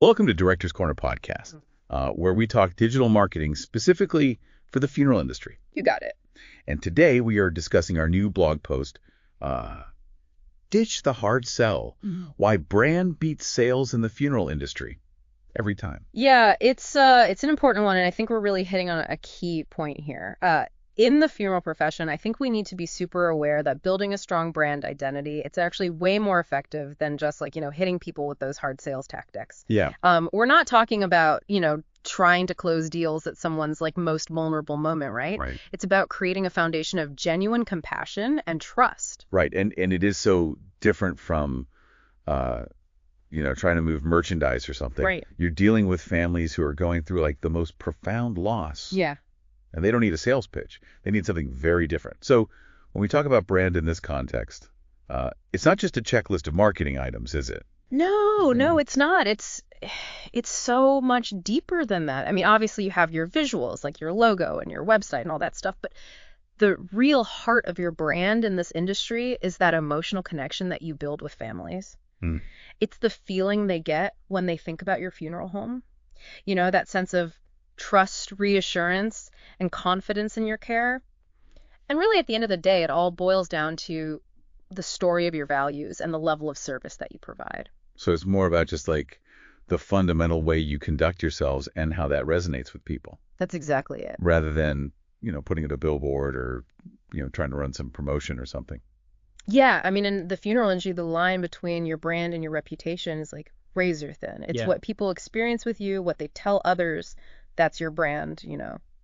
Welcome to Director's Corner Podcast, where we talk digital marketing specifically for the funeral industry. You got it. And today we are discussing our new blog post, Ditch the Hard Sell, Why Brand Beats Sales in the Funeral Industry. Every time. Yeah, it's an important one, and I think we're really hitting on a key point here. In the funeral profession, I think we need to be super aware that building a strong brand identity, it's actually way more effective than just hitting people with those hard sales tactics. Yeah. We're not talking about, trying to close deals at someone's most vulnerable moment, right? Right. It's about creating a foundation of genuine compassion and trust. Right. And it is so different from, trying to move merchandise or something. Right. You're dealing with families who are going through the most profound loss. Yeah. And they don't need a sales pitch. They need something very different. So when we talk about brand in this context, it's not just a checklist of marketing items, is it? No, it's not. It's so much deeper than that. I mean, obviously you have your visuals, like your logo and your website and all that stuff, but the real heart of your brand in this industry is that emotional connection that you build with families. It's the feeling they get when they think about your funeral home. That sense of trust, reassurance, and confidence in your care. And really, at the end of the day, it all boils down to the story of your values and the level of service that you provide. So it's more about just the fundamental way you conduct yourselves and how that resonates with people. That's exactly it. Rather than, putting it a billboard or, trying to run some promotion or something. Yeah, I mean, in the funeral industry, the line between your brand and your reputation is razor thin. It's what people experience with you, what they tell others. That's your brand,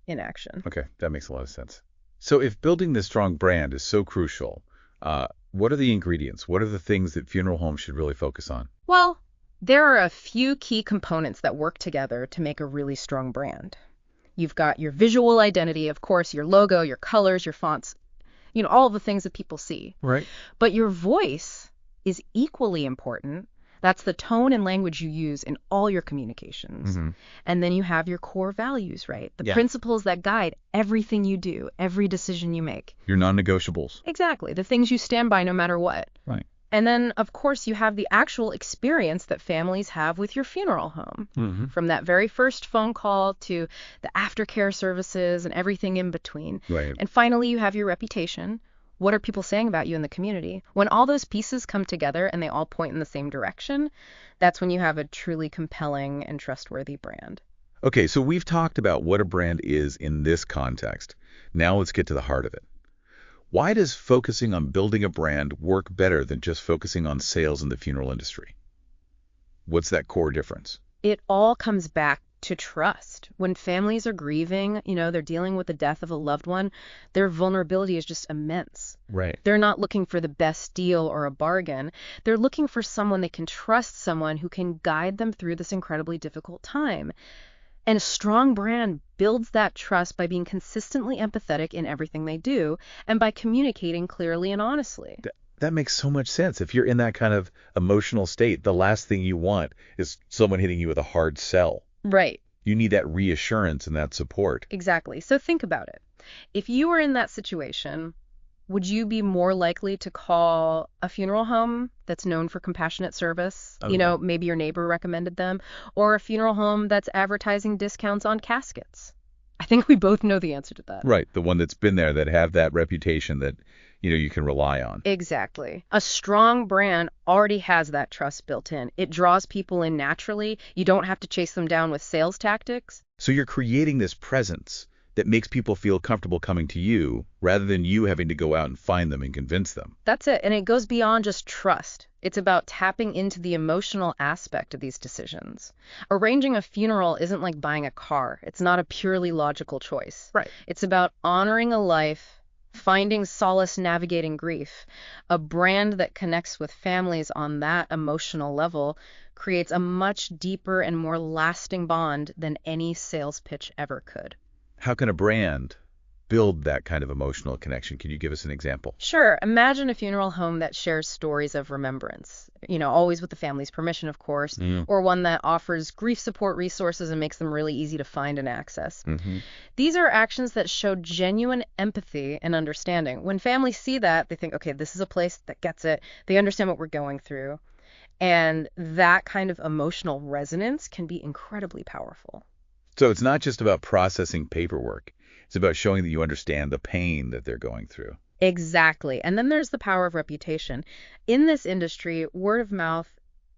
in action. Okay, that makes a lot of sense. So if building this strong brand is so crucial, what are the ingredients? What are the things that funeral homes should really focus on? Well, there are a few key components that work together to make a really strong brand. You've got your visual identity, of course, your logo, your colors, your fonts, all the things that people see. Right. But your voice is equally important. That's the tone and language you use in all your communications. And then you have your core values, right? The principles that guide everything you do, every decision you make. Your non-negotiables. Exactly. The things you stand by no matter what. Right. And then, of course, you have the actual experience that families have with your funeral home. From that very first phone call to the aftercare services and everything in between. Right. And finally, you have your reputation. What are people saying about you in the community? When all those pieces come together and they all point in the same direction, that's when you have a truly compelling and trustworthy brand. Okay, so we've talked about what a brand is in this context. Now let's get to the heart of it. Why does focusing on building a brand work better than just focusing on sales in the funeral industry? What's that core difference? It all comes back to trust. When families are grieving, they're dealing with the death of a loved one, their vulnerability is just immense. Right. They're not looking for the best deal or a bargain. They're looking for someone they can trust, someone who can guide them through this incredibly difficult time. And a strong brand builds that trust by being consistently empathetic in everything they do and by communicating clearly and honestly. That makes so much sense. If you're in that kind of emotional state, the last thing you want is someone hitting you with a hard sell. Right. You need that reassurance and that support. Exactly. So think about it. If you were in that situation, would you be more likely to call a funeral home that's known for compassionate service? Okay. Maybe your neighbor recommended them, or a funeral home that's advertising discounts on caskets? I think we both know the answer to that. Right. The one that's been there, that have that reputation that, you can rely on. Exactly. A strong brand already has that trust built in. It draws people in naturally. You don't have to chase them down with sales tactics. So you're creating this presence that makes people feel comfortable coming to you rather than you having to go out and find them and convince them. That's it. And it goes beyond just trust. It's about tapping into the emotional aspect of these decisions. Arranging a funeral isn't like buying a car. It's not a purely logical choice. Right. It's about honoring a life, finding solace navigating grief. A brand that connects with families on that emotional level creates a much deeper and more lasting bond than any sales pitch ever could. How can a brand build that kind of emotional connection? Can you give us an example? Sure. Imagine a funeral home that shares stories of remembrance, always with the family's permission, of course, or one that offers grief support resources and makes them really easy to find and access. These are actions that show genuine empathy and understanding. When families see that, they think, okay, this is a place that gets it. They understand what we're going through. And that kind of emotional resonance can be incredibly powerful. So it's not just about processing paperwork. It's about showing that you understand the pain that they're going through. Exactly. And then there's the power of reputation. In this industry, word of mouth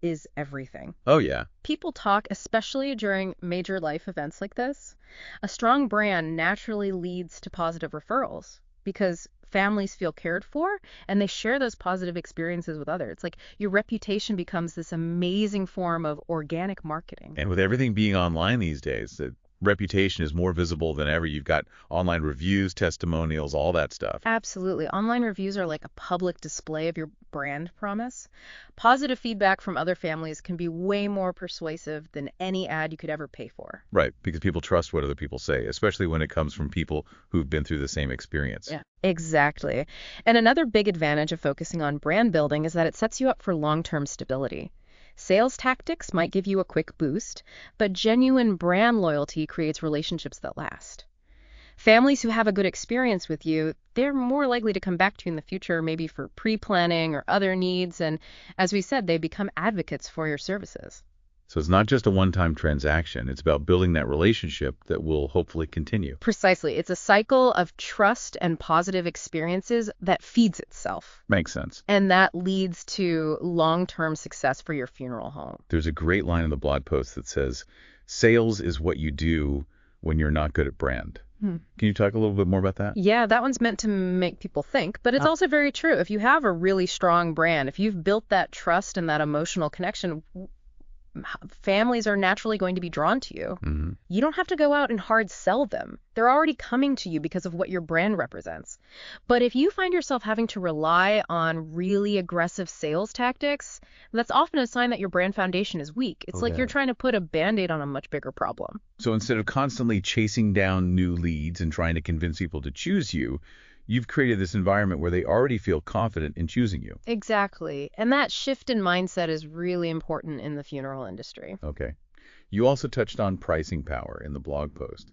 is everything. Oh, yeah. People talk, especially during major life events like this. A strong brand naturally leads to positive referrals because families feel cared for and they share those positive experiences with others. It's like your reputation becomes this amazing form of organic marketing. And with everything being online these days, the reputation is more visible than ever. You've got online reviews, testimonials, all that stuff. Absolutely. Online reviews are like a public display of your brand promise. Positive feedback from other families can be way more persuasive than any ad you could ever pay for. Right, because people trust what other people say, especially when it comes from people who've been through the same experience. Yeah, exactly. And another big advantage of focusing on brand building is that it sets you up for long-term stability. Sales tactics might give you a quick boost, but genuine brand loyalty creates relationships that last. Families who have a good experience with you, they're more likely to come back to you in the future, maybe for pre-planning or other needs. And as we said, they become advocates for your services. So it's not just a one-time transaction. It's about building that relationship that will hopefully continue. Precisely. It's a cycle of trust and positive experiences that feeds itself. Makes sense. And that leads to long-term success for your funeral home. There's a great line in the blog post that says, sales is what you do when you're not good at brand. Can you talk a little bit more about that? Yeah, that one's meant to make people think, but it's also very true. If you have a really strong brand, if you've built that trust and that emotional connection, families are naturally going to be drawn to you. Mm-hmm. You don't have to go out and hard sell them. They're already coming to you because of what your brand represents. But if you find yourself having to rely on really aggressive sales tactics, that's often a sign that your brand foundation is weak. It's like you're trying to put a Band-Aid on a much bigger problem. So instead of constantly chasing down new leads and trying to convince people to choose you, you've created this environment where they already feel confident in choosing you. Exactly. And that shift in mindset is really important in the funeral industry. Okay. You also touched on pricing power in the blog post.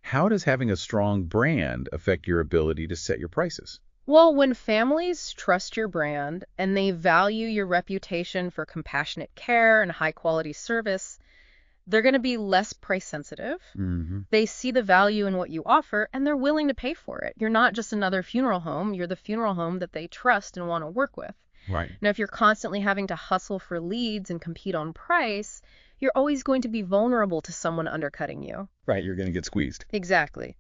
How does having a strong brand affect your ability to set your prices? Well, when families trust your brand and they value your reputation for compassionate care and high-quality service, they're going to be less price sensitive. Mm-hmm. They see the value in what you offer, and they're willing to pay for it. You're not just another funeral home. You're the funeral home that they trust and want to work with. Right. Now, if you're constantly having to hustle for leads and compete on price, you're always going to be vulnerable to someone undercutting you. Right, you're going to get squeezed. Exactly.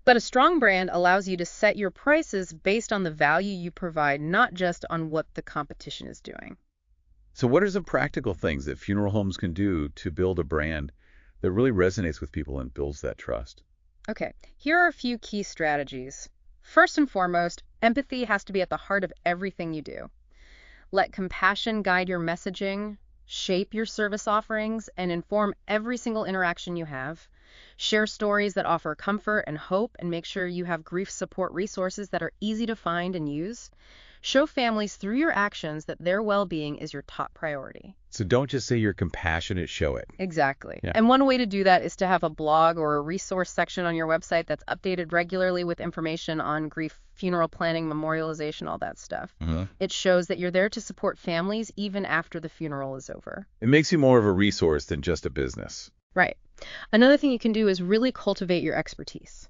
But a strong brand allows you to set your prices based on the value you provide, not just on what the competition is doing. So what are some practical things that funeral homes can do to build a brand that really resonates with people and builds that trust? Okay, here are a few key strategies. First and foremost, empathy has to be at the heart of everything you do. Let compassion guide your messaging, shape your service offerings, and inform every single interaction you have. Share stories that offer comfort and hope, and make sure you have grief support resources that are easy to find and use. Show families through your actions that their well-being is your top priority. So don't just say you're compassionate, show it. Exactly. Yeah. And one way to do that is to have a blog or a resource section on your website that's updated regularly with information on grief, funeral planning, memorialization, all that stuff. Mm-hmm. It shows that you're there to support families even after the funeral is over. It makes you more of a resource than just a business. Right. Another thing you can do is really cultivate your expertise.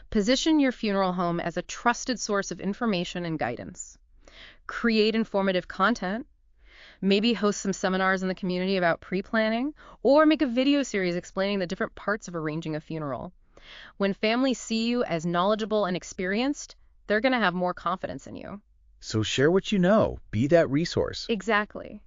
Position your funeral home as a trusted source of information and guidance. Create informative content. Maybe host some seminars in the community about pre-planning, or make a video series explaining the different parts of arranging a funeral. When families see you as knowledgeable and experienced, they're going to have more confidence in you. So share what you know. Be that resource. Exactly.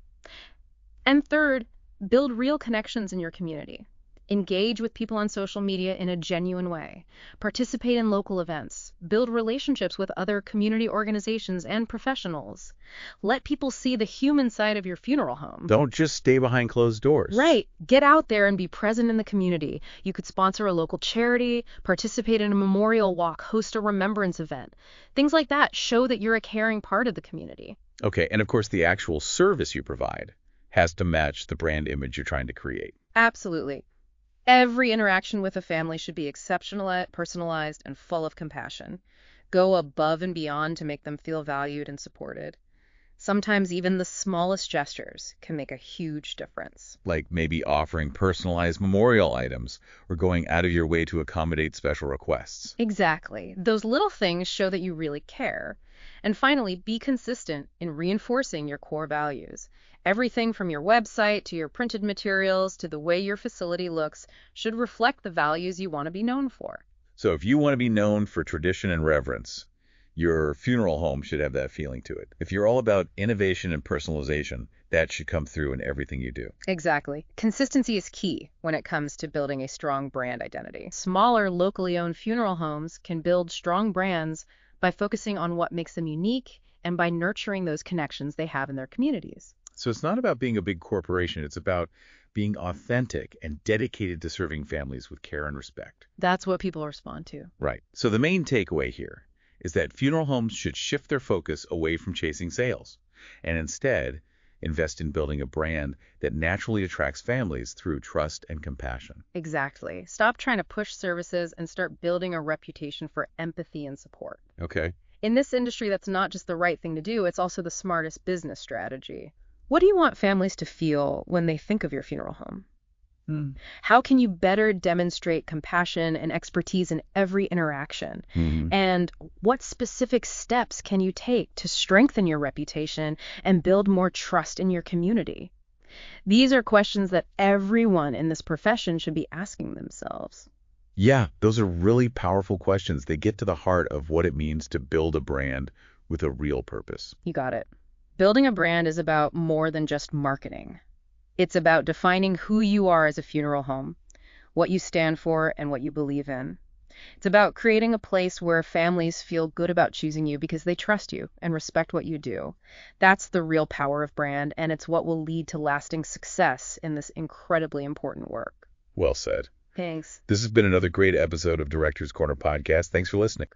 And third, build real connections in your community. Engage with people on social media in a genuine way. Participate in local events. Build relationships with other community organizations and professionals. Let people see the human side of your funeral home. Don't just stay behind closed doors. Right. Get out there and be present in the community. You could sponsor a local charity, participate in a memorial walk, host a remembrance event. Things like that show that you're a caring part of the community. Okay, and of course the actual service you provide has to match the brand image you're trying to create. Absolutely. Every interaction with a family should be exceptional, personalized, and full of compassion. Go above and beyond to make them feel valued and supported. Sometimes even the smallest gestures can make a huge difference. Like maybe offering personalized memorial items or going out of your way to accommodate special requests. Exactly. Those little things show that you really care. And finally, be consistent in reinforcing your core values. Everything from your website to your printed materials to the way your facility looks should reflect the values you want to be known for. So if you want to be known for tradition and reverence, your funeral home should have that feeling to it. If you're all about innovation and personalization, that should come through in everything you do. Exactly. Consistency is key when it comes to building a strong brand identity. Smaller, locally owned funeral homes can build strong brands by focusing on what makes them unique and by nurturing those connections they have in their communities. So it's not about being a big corporation. It's about being authentic and dedicated to serving families with care and respect. That's what people respond to. Right. So the main takeaway here is that funeral homes should shift their focus away from chasing sales and instead invest in building a brand that naturally attracts families through trust and compassion. Exactly. Stop trying to push services and start building a reputation for empathy and support. Okay. In this industry, that's not just the right thing to do, it's also the smartest business strategy. What do you want families to feel when they think of your funeral home? How can you better demonstrate compassion and expertise in every interaction? And what specific steps can you take to strengthen your reputation and build more trust in your community? These are questions that everyone in this profession should be asking themselves. Yeah, those are really powerful questions. They get to the heart of what it means to build a brand with a real purpose. You got it. Building a brand is about more than just marketing. It's about defining who you are as a funeral home, what you stand for, and what you believe in. It's about creating a place where families feel good about choosing you because they trust you and respect what you do. That's the real power of brand, and it's what will lead to lasting success in this incredibly important work. Well said. Thanks. This has been another great episode of Director's Corner Podcast. Thanks for listening.